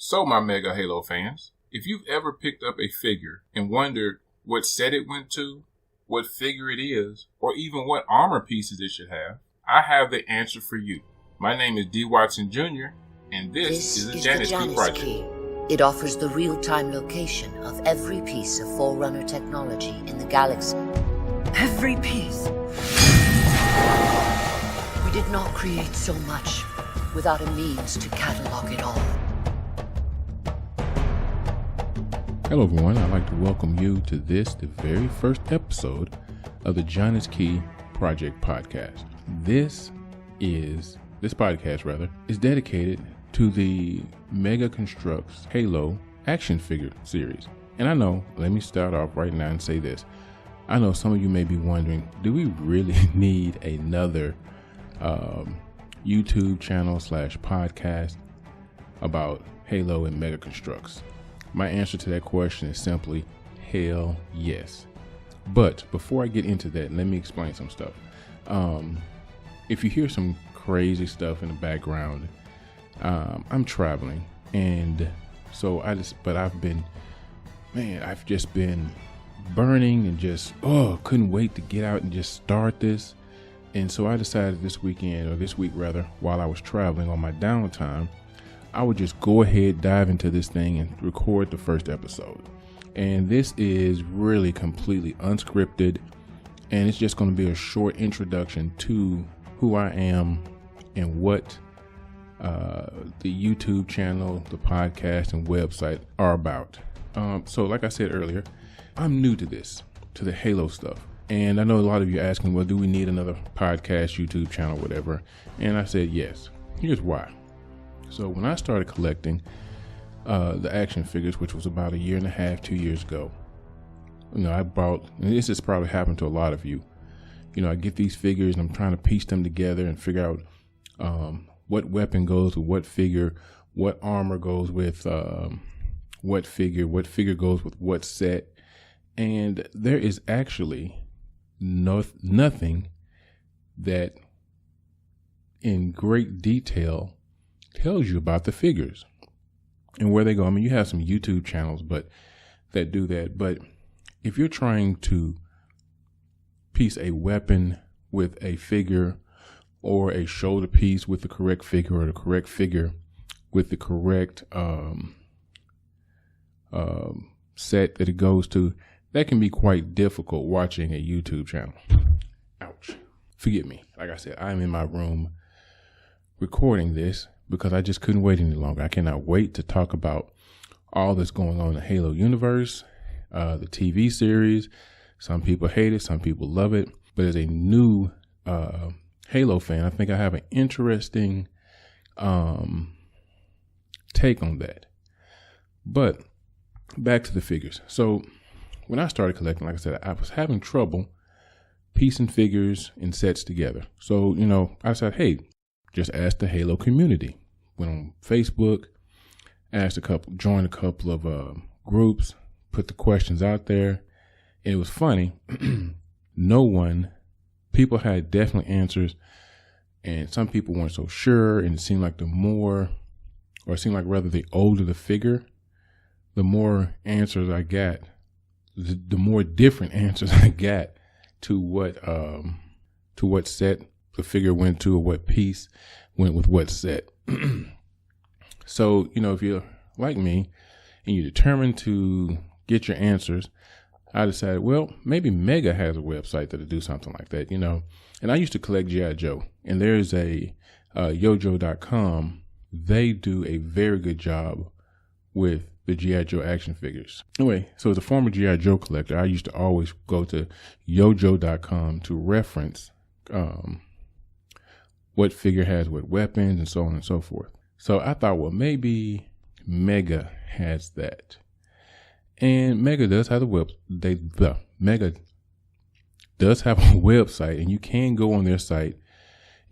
So, my Mega Halo fans, if you've ever picked up a figure and wondered what set it went to, what figure it is, or even what armor pieces it should have, I have the answer for you. My name is D. Watson Jr., and this is the Janus Key Project. Key. It offers the real-time location of every piece of Forerunner technology in the galaxy. Every piece. We did not create so much without a means to catalog it all. Hello everyone, I'd like to welcome you to the very first episode of the Janus Key Project podcast. This podcast is dedicated to the Mega Constructs Halo action figure series. And I know, let me start off right now and say this. I know some of you may be wondering, do we really need another YouTube channel / podcast about Halo and Mega Constructs? My answer to that question is simply, hell yes. But before I get into that, let me explain some stuff. If you hear some crazy stuff in the background, I'm traveling, and so I've just been burning and just, couldn't wait to get out and just start this. And so I decided this week rather, while I was traveling on my downtime, I would just go ahead, dive into this thing and record the first episode. And this is really completely unscripted, and it's just going to be a short introduction to who I am and what the YouTube channel, the podcast, and website are about. So like I said earlier, I'm new to this, to the Halo stuff. And I know a lot of you are asking, well, do we need another podcast, YouTube channel, whatever? And I said, yes. Here's why. So when I started collecting the action figures, which was about 1.5 years, 2 years ago, I bought, and this has probably happened to a lot of you, I get these figures and I'm trying to piece them together and figure out what weapon goes with what figure, what armor goes with what figure goes with what set. And there is actually nothing that in great detail tells you about the figures and where they go. I mean, you have some YouTube channels that do that, but if you're trying to piece a weapon with a figure, or a shoulder piece with the correct figure, or the correct figure with the correct set that it goes to, that can be quite difficult watching a YouTube channel. Ouch. Forgive me. Like I said, I'm in my room recording this because I just couldn't wait any longer. I cannot wait to talk about all that's going on in the Halo universe, the TV series. Some people hate it, some people love it. But as a new Halo fan, I think I have an interesting take on that. But back to the figures. So when I started collecting, like I said, I was having trouble piecing figures and sets together. So, I decided, hey, just ask the Halo community. Went on Facebook, joined a couple of groups, put the questions out there. And it was funny. People had definite answers, and some people weren't so sure. And it seemed like the older the figure, the more answers I got, the more different answers I got to what set the figure went to, or what piece went with what set. So, if you're like me and you're determined to get your answers, I decided, well, maybe Mega has a website that'll do something like that, And I used to collect G.I. Joe, and there's a yojo.com. They do a very good job with the G.I. Joe action figures. Anyway, so as a former G.I. Joe collector, I used to always go to yojo.com to reference what figure has what weapons and so on and so forth. So I thought, well, maybe Mega has that. And Mega does have Mega does have a website, and you can go on their site,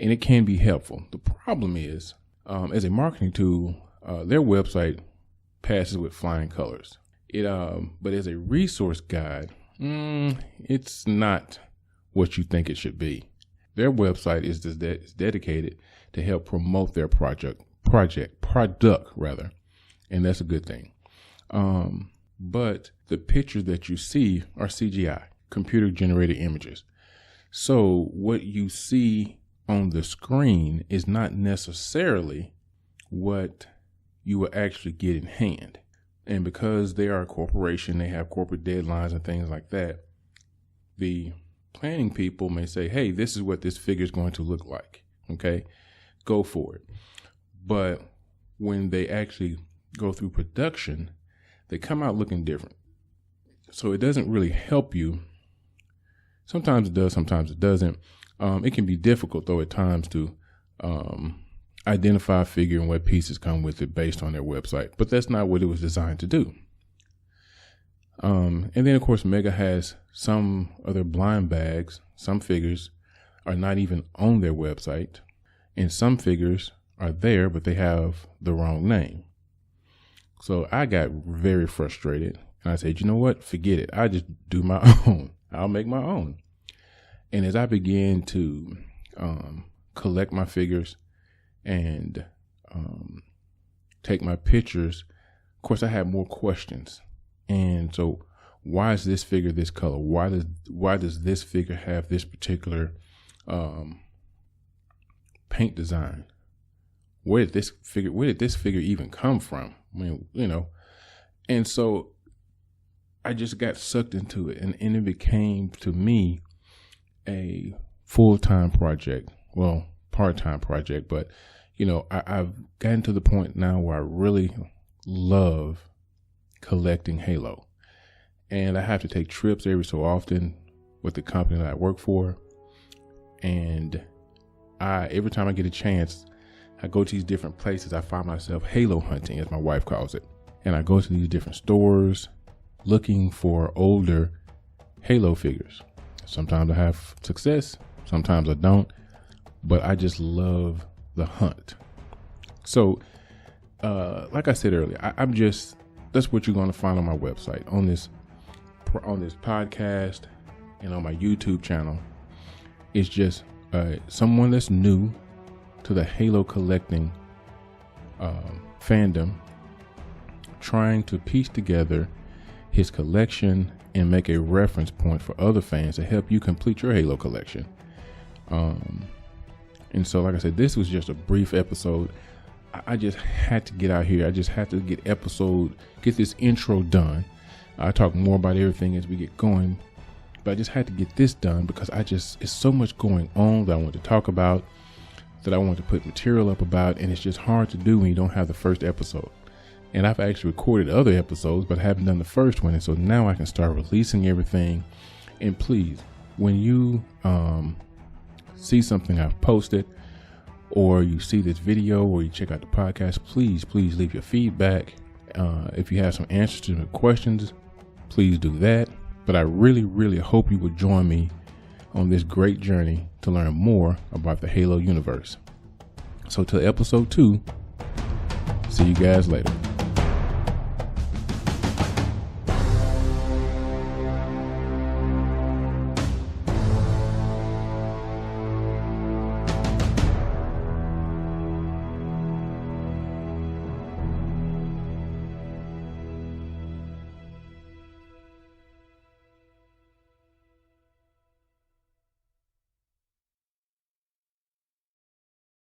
and it can be helpful. The problem is, as a marketing tool, their website passes with flying colors. But as a resource guide, it's not what you think it should be. Their website is dedicated to help promote their product, and that's a good thing. But the pictures that you see are CGI, computer generated images. So what you see on the screen is not necessarily what you will actually get in hand. And because they are a corporation, they have corporate deadlines and things like that, the planning people may say, hey, this is what this figure is going to look like. Okay, go for it. But when they actually go through production, they come out looking different. So it doesn't really help you. Sometimes it does, sometimes it doesn't. It can be difficult, though, at times to identify a figure and what pieces come with it based on their website. But that's not what it was designed to do. And then, of course, Mega has some other blind bags. Some figures are not even on their website. And some figures are there, but they have the wrong name. So I got very frustrated. And I said, you know what? Forget it. I just do my own. I'll make my own. And as I began to collect my figures and take my pictures, of course, I had more questions. And so why is this figure this color? Why does this figure have this particular paint design? Where did this figure even come from? I mean, you know. And so I just got sucked into it, and it became, to me, a full-time project. Well, part-time project, but, you know, I've gotten to the point now where I really love collecting Halo. And I have to take trips every so often with the company that I work for. And every time I get a chance, I go to these different places. I find myself Halo hunting, as my wife calls it. And I go to these different stores looking for older Halo figures. Sometimes I have success, sometimes I don't, but I just love the hunt. So, like I said earlier, that's what you're going to find on my website, on this podcast, and on my YouTube channel. It's just someone that's new to the Halo collecting fandom, trying to piece together his collection and make a reference point for other fans to help you complete your Halo collection. And so, like I said, this was just a brief episode. I just had to get out here. I just had to get this intro done. I talk more about everything as we get going, but I just had to get this done because it's so much going on that I want to talk about, that I want to put material up about, and it's just hard to do when you don't have the first episode. And I've actually recorded other episodes, but I haven't done the first one. And so now I can start releasing everything. And please, when you see something I've posted, or you see this video, or you check out the podcast, please leave your feedback. If you have some answers to the questions, please do that. But I really, really hope you will join me on this great journey to learn more about the Halo universe. So till episode 2, see you guys later.